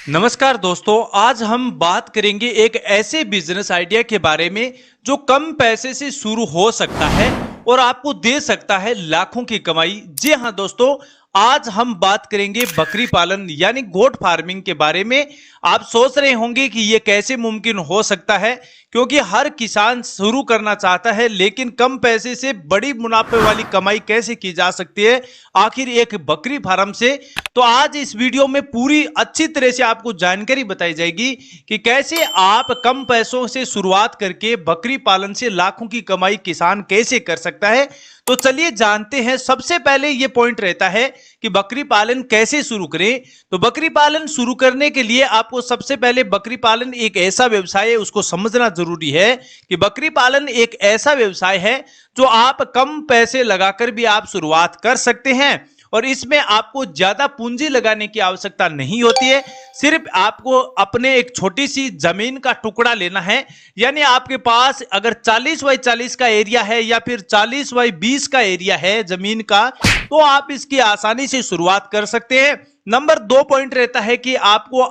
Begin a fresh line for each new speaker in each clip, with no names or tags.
नमस्कार दोस्तों, आज हम बात करेंगे एक ऐसे बिजनेस आइडिया के बारे में जो कम पैसे से शुरू हो सकता है और आपको दे सकता है लाखों की कमाई। जी हाँ दोस्तों, आज हम बात करेंगे बकरी पालन यानी गोट फार्मिंग के बारे में। आप सोच रहे होंगे कि ये कैसे मुमकिन हो सकता है, क्योंकि हर किसान शुरू करना चाहता है, लेकिन कम पैसे से बड़ी मुनाफे वाली कमाई कैसे की जा सकती है आखिर एक बकरी फार्म से। तो आज इस वीडियो में पूरी अच्छी तरह से आपको जानकारी बताई जाएगी कि कैसे आप कम पैसों से शुरुआत करके बकरी पालन से लाखों की कमाई किसान कैसे कर सकता है। तो चलिए जानते हैं। सबसे पहले यह पॉइंट रहता है कि बकरी पालन कैसे शुरू करें। तो बकरी पालन शुरू करने के लिए आपको सबसे पहले बकरी पालन एक ऐसा व्यवसाय है, उसको समझना जरूरी है कि बकरी पालन एक ऐसा व्यवसाय है जो आप कम पैसे लगाकर भी आप शुरुआत कर सकते हैं और इसमें आपको ज्यादा पूंजी लगाने की आवश्यकता नहीं होती है। सिर्फ आपको अपने एक छोटी सी जमीन का टुकड़ा लेना है, यानी आपके पास अगर 40 बाई 40 का एरिया है या फिर 40 बाई 20 का एरिया है जमीन का, तो आप इसकी आसानी से शुरुआत कर सकते हैं। नंबर 2 पॉइंट रहता है कि आपको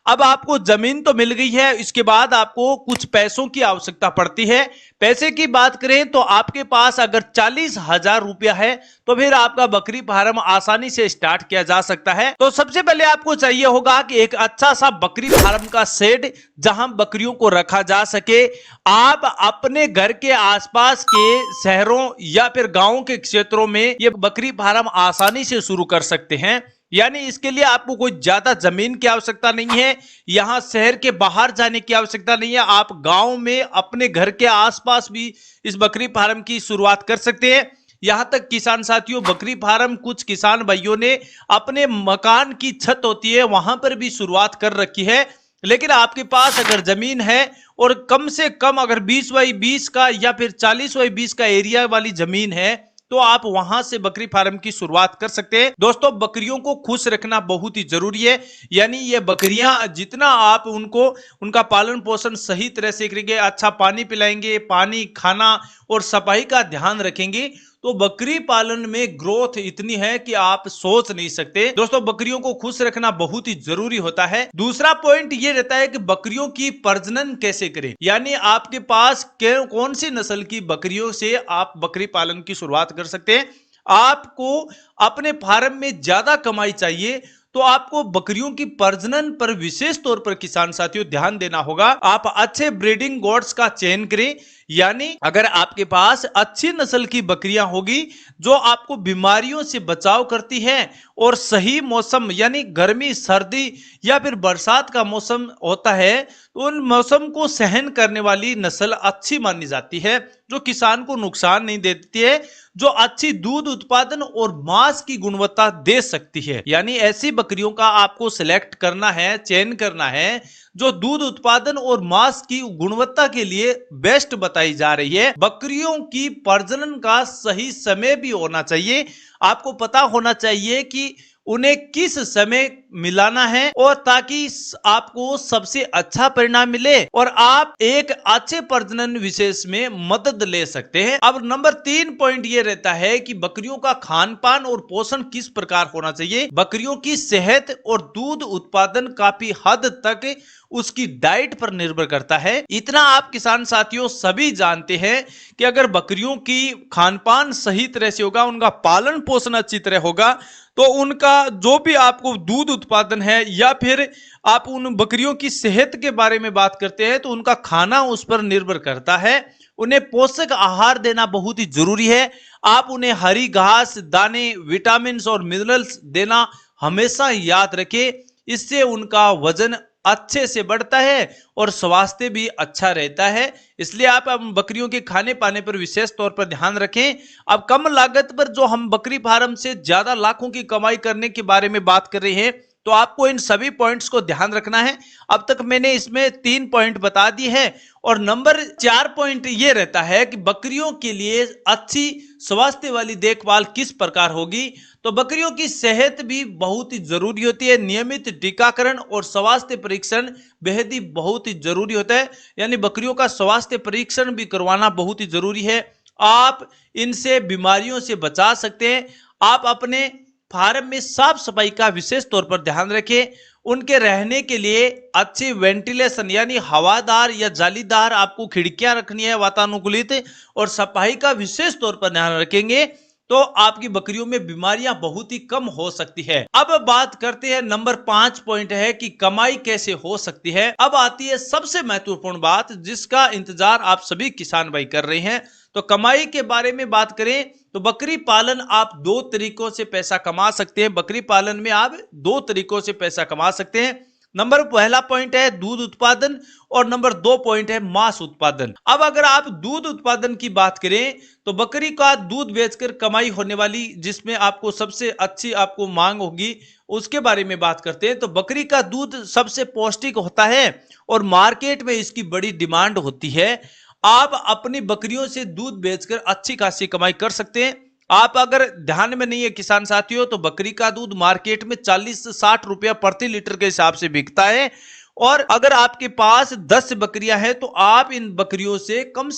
अब आपको जमीन तो मिल गई है, इसके बाद आपको कुछ पैसों की आवश्यकता पड़ती है। पैसे की बात करें तो आपके पास अगर 40,000 रुपया है तो फिर आपका बकरी फार्म आसानी से स्टार्ट किया जा सकता है। तो सबसे पहले आपको चाहिए होगा कि एक अच्छा सा बकरी फार्म का शेड जहां बकरियों को रखा जा सके। आप अपने घर के आसपास के शहरों या फिर गांवों के क्षेत्रों में ये बकरी फार्म आसानी से शुरू कर सकते हैं, यानी इसके लिए आपको कोई ज्यादा जमीन की आवश्यकता नहीं है, यहां शहर के बाहर जाने की आवश्यकता नहीं है। आप गांव में अपने घर के आसपास भी इस बकरी फार्म की शुरुआत कर सकते हैं। यहां तक किसान साथियों, बकरी फार्म कुछ किसान भाइयों ने अपने मकान की छत होती है वहां पर भी शुरुआत कर रखी है। लेकिन आपके पास अगर जमीन है और कम से कम अगर 20 बाई 20 का या फिर 40 बाई 20 का एरिया वाली जमीन है तो आप वहां से बकरी फार्म की शुरुआत कर सकते हैं। दोस्तों, बकरियों को खुश रखना बहुत ही जरूरी है, यानी ये बकरियां जितना आप उनका पालन पोषण सही तरह से करेंगे, अच्छा पानी पिलाएंगे, पानी खाना और सफाई का ध्यान रखेंगे, तो बकरी पालन में ग्रोथ इतनी है कि आप सोच नहीं सकते। दोस्तों, बकरियों को खुश रखना बहुत ही जरूरी होता है। दूसरा पॉइंट ये रहता है कि बकरियों की प्रजनन कैसे करें, यानी आपके पास कौन सी नस्ल की बकरियों से आप बकरी पालन की शुरुआत कर सकते हैं। आपको अपने फार्म में ज्यादा कमाई चाहिए तो आपको बकरियों की प्रजनन पर विशेष तौर पर किसान साथियों ध्यान देना होगा। आप अच्छे ब्रीडिंग गोट्स का चयन करें, यानी अगर आपके पास अच्छी नस्ल की बकरियां होगी जो आपको बीमारियों से बचाव करती है और सही मौसम यानी गर्मी सर्दी या फिर बरसात का मौसम होता है तो उन मौसम को सहन करने वाली नस्ल अच्छी मानी जाती है, जो किसान को नुकसान नहीं देती है, जो अच्छी दूध उत्पादन और मांस की गुणवत्ता दे सकती है। यानी ऐसी बकरियों का आपको सिलेक्ट करना है, चयन करना है जो दूध उत्पादन और मांस की गुणवत्ता के लिए बेस्ट बताई जा रही है। बकरियों की प्रजनन का सही समय भी होना चाहिए। आपको पता होना चाहिए कि उन्हें किस समय मिलाना है और ताकि आपको सबसे अच्छा परिणाम मिले और आप एक अच्छे प्रजनन विशेष में मदद ले सकते हैं। अब नंबर 3 पॉइंट ये रहता है कि बकरियों का खान पान और पोषण किस प्रकार होना चाहिए। बकरियों की सेहत और दूध उत्पादन काफी हद तक उसकी डाइट पर निर्भर करता है। इतना आप किसान साथियों सभी जानते हैं कि अगर बकरियों की खान पान सही तरह से होगा, उनका पालन पोषण अच्छी तरह होगा, तो उनका जो भी आपको दूध उत्पादन है या फिर आप उन बकरियों की सेहत के बारे में बात करते हैं तो उनका खाना उस पर निर्भर करता है। उन्हें पोषक आहार देना बहुत ही जरूरी है। आप उन्हें हरी घास, दाने, विटामिन और मिनरल्स देना हमेशा याद रखें, इससे उनका वजन अच्छे से बढ़ता है और स्वास्थ्य भी अच्छा रहता है। इसलिए आप बकरियों के खाने पाने पर विशेष तौर पर ध्यान रखें। अब कम लागत पर जो हम बकरी फार्म से ज्यादा लाखों की कमाई करने के बारे में बात कर रहे हैं तो आपको इन सभी पॉइंट्स को ध्यान रखना है। अब तक मैंने इसमें 3 पॉइंट बता दिए हैं और नंबर 4 पॉइंट ये रहता है कि बकरियों के लिए अच्छी स्वास्थ्य वाली देखभाल किस प्रकार होगी। तो बकरियों की सेहत भी बहुत ही जरूरी होती है। नियमित टीकाकरण और स्वास्थ्य परीक्षण बेहद ही बहुत ही जरूरी होता है, यानी बकरियों का स्वास्थ्य परीक्षण भी करवाना बहुत ही जरूरी है। आप इनसे बीमारियों से बचा सकते हैं। आप अपने फार्म में साफ सफाई का विशेष तौर पर ध्यान रखें उनके रहने के लिए अच्छी वेंटिलेशन यानी हवादार या जालीदार आपको खिड़कियां रखनी है वातानुकूलित, और सफाई का विशेष तौर पर ध्यान रखेंगे तो आपकी बकरियों में बीमारियां बहुत ही कम हो सकती है। अब बात करते हैं नंबर 5 पॉइंट है कि कमाई कैसे हो सकती है। अब आती है सबसे महत्वपूर्ण बात जिसका इंतजार आप सभी किसान भाई कर रहे हैं। तो कमाई के बारे में बात करें तो बकरी पालन आप दो तरीकों से पैसा कमा सकते हैं। बकरी पालन में आप दो तरीकों से पैसा कमा सकते हैं। नंबर पहला पॉइंट है दूध उत्पादन और नंबर 2 पॉइंट है मांस उत्पादन। अब अगर आप दूध उत्पादन की बात करें तो बकरी का दूध बेचकर कमाई होने वाली जिसमें आपको सबसे अच्छी आपको मांग होगी उसके बारे में बात करते हैं। तो बकरी का दूध सबसे पौष्टिक होता है और मार्केट में इसकी बड़ी डिमांड होती है। आप अपनी बकरियों से दूध बेचकर अच्छी खासी कमाई कर सकते हैं। आप अगर ध्यान में नहीं है किसान साथियों तो बकरी का दूध मार्केट में 40 से 60 रुपया प्रति लीटर के हिसाब से बिकता है। और अगर आपके पास 10 बकरियां हैं तो आप इन बकरियों से कम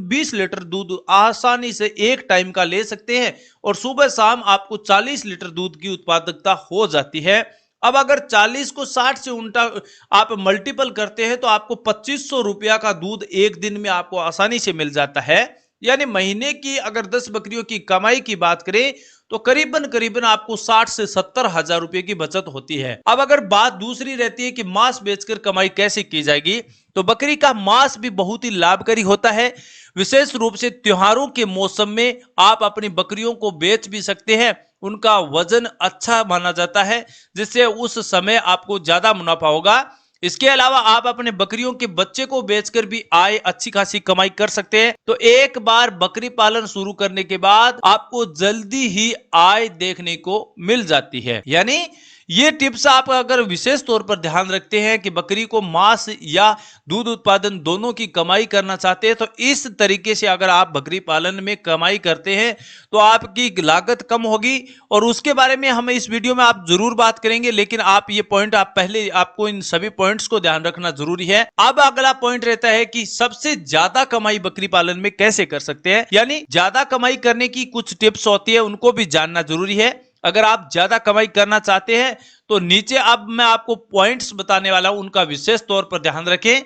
20 लीटर दूध आसानी से एक टाइम का ले सकते हैं और सुबह शाम आपको 40 लीटर दूध की उत्पादकता हो जाती है। अब अगर 40 को 60 से उल्टा आप मल्टीपल करते हैं तो आपको 2500 रुपया का दूध एक दिन में आपको आसानी से मिल जाता है। यानी महीने की अगर 10 बकरियों की कमाई की बात करें तो करीबन करीबन आपको 60 से 70 हजार रुपए की बचत होती है। अब अगर बात दूसरी रहती है कि मांस बेचकर कमाई कैसे की जाएगी तो बकरी का मांस भी बहुत ही लाभकारी होता है। विशेष रूप से त्योहारों के मौसम में आप अपनी बकरियों को बेच भी सकते हैं। उनका वजन अच्छा माना जाता है जिससे उस समय आपको ज्यादा मुनाफा होगा। इसके अलावा आप अपने बकरियों के बच्चे को बेचकर भी आय अच्छी खासी कमाई कर सकते हैं। तो एक बार बकरी पालन शुरू करने के बाद आपको जल्दी ही आय देखने को मिल जाती है। यानी ये टिप्स आप अगर विशेष तौर पर ध्यान रखते हैं कि बकरी को मांस या दूध उत्पादन दोनों की कमाई करना चाहते हैं तो इस तरीके से अगर आप बकरी पालन में कमाई करते हैं तो आपकी लागत कम होगी। और उसके बारे में हम इस वीडियो में आप जरूर बात करेंगे, लेकिन आप ये पॉइंट आप पहले आपको इन सभी पॉइंट्स को ध्यान रखना जरूरी है। अब अगला पॉइंट रहता है कि सबसे ज्यादा कमाई बकरी पालन में कैसे कर सकते हैं। यानी ज्यादा कमाई करने की कुछ टिप्स होती है उनको भी जानना जरूरी है। अगर आप ज्यादा कमाई करना चाहते हैं तो नीचे अब मैं आपको पॉइंट्स बताने वाला हूं, उनका विशेष तौर पर ध्यान रखें।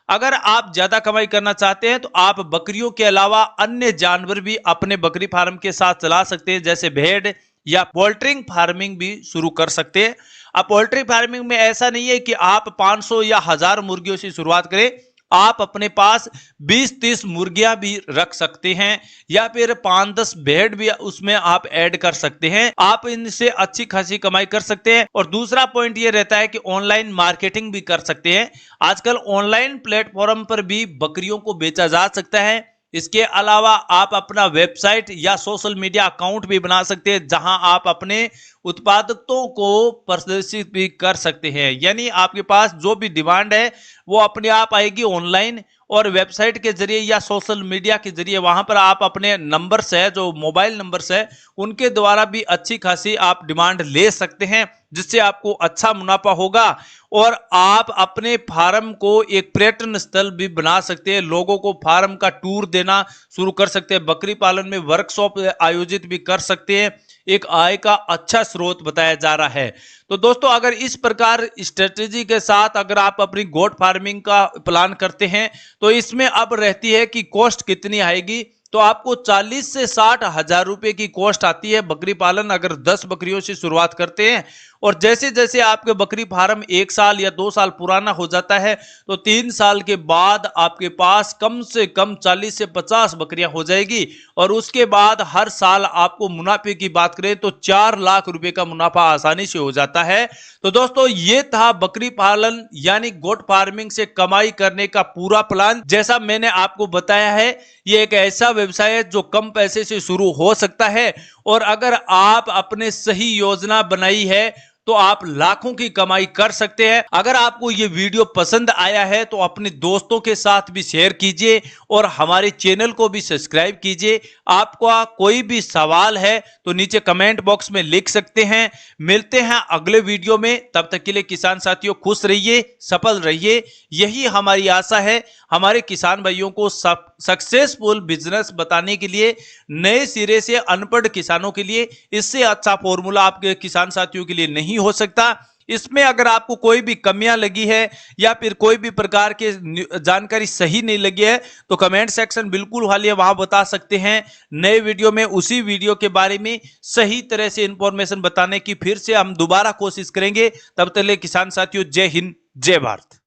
अगर आप ज्यादा कमाई करना चाहते हैं तो आप बकरियों के अलावा अन्य जानवर भी अपने बकरी फार्म के साथ चला सकते हैं, जैसे भेड़ या पोल्ट्री फार्मिंग भी शुरू कर सकते हैं। अब पोल्ट्री फार्मिंग में ऐसा नहीं है कि आप 500 या 1000 मुर्गियों से शुरुआत करें। आप अपने पास 20-30 मुर्गियां भी रख सकते हैं या फिर 5-10 भेड़ भी उसमें आप ऐड कर सकते हैं। आप इनसे अच्छी खासी कमाई कर सकते हैं। और दूसरा पॉइंट ये रहता है कि ऑनलाइन मार्केटिंग भी कर सकते हैं। आजकल ऑनलाइन प्लेटफॉर्म पर भी बकरियों को बेचा जा सकता है। इसके अलावा आप अपना वेबसाइट या सोशल मीडिया अकाउंट भी बना सकते हैं जहां आप अपने उत्पादकों को प्रदर्शित भी कर सकते हैं। यानी आपके पास जो भी डिमांड है वो अपने आप आएगी ऑनलाइन, और वेबसाइट के जरिए या सोशल मीडिया के जरिए वहां पर आप अपने नंबर्स है जो मोबाइल नंबर्स है उनके द्वारा भी अच्छी खासी आप डिमांड ले सकते हैं जिससे आपको अच्छा मुनाफा होगा। और आप अपने फार्म को एक पर्यटन स्थल भी बना सकते हैं। लोगों को फार्म का टूर देना शुरू कर सकते हैं। बकरी पालन में वर्कशॉप आयोजित भी कर सकते हैं। एक आय का अच्छा स्रोत बताया जा रहा है। तो दोस्तों अगर इस प्रकार स्ट्रेटेजी के साथ अगर आप अपनी गोट फार्मिंग का प्लान करते हैं तो इसमें अब रहती है कि कॉस्ट कितनी आएगी। तो आपको 40 से 60 हजार रुपए की कॉस्ट आती है बकरी पालन अगर 10 बकरियों से शुरुआत करते हैं। और जैसे जैसे आपके बकरी फार्म 1 साल या 2 साल पुराना हो जाता है तो 3 साल के बाद आपके पास कम से कम 40 से 50 बकरियां हो जाएगी। और उसके बाद हर साल आपको मुनाफे की बात करें तो 4 लाख रुपए का मुनाफा आसानी से हो जाता है। तो दोस्तों ये था बकरी पालन यानी गोट फार्मिंग से कमाई करने का पूरा प्लान। जैसा मैंने आपको बताया है ये एक ऐसा व्यवसाय है जो कम पैसे से शुरू हो सकता है, और अगर आप अपने सही योजना बनाई है तो आप लाखों की कमाई कर सकते हैं। अगर आपको ये वीडियो पसंद आया है तो अपने दोस्तों के साथ भी शेयर कीजिए और हमारे चैनल को भी सब्सक्राइब कीजिए। आपका कोई भी सवाल है तो नीचे कमेंट बॉक्स में लिख सकते हैं। मिलते हैं अगले वीडियो में, तब तक के लिए किसान साथियों खुश रहिए, सफल रहिए, यही हमारी आशा है। हमारे किसान भाइयों को सक्सेसफुल बिजनेस बताने के लिए, नए सिरे से अनपढ़ किसानों के लिए इससे अच्छा फॉर्मूला आपके किसान साथियों के लिए नहीं हो सकता। इसमें अगर आपको कोई भी कमियां लगी है या फिर कोई भी प्रकार के जानकारी सही नहीं लगी है तो कमेंट सेक्शन बिल्कुल खाली है, वहां बता सकते हैं। नए वीडियो में उसी वीडियो के बारे में सही तरह से इंफॉर्मेशन बताने की फिर से हम दोबारा कोशिश करेंगे। तब तक के लिए किसान साथियों, जय हिंद, जय भारत।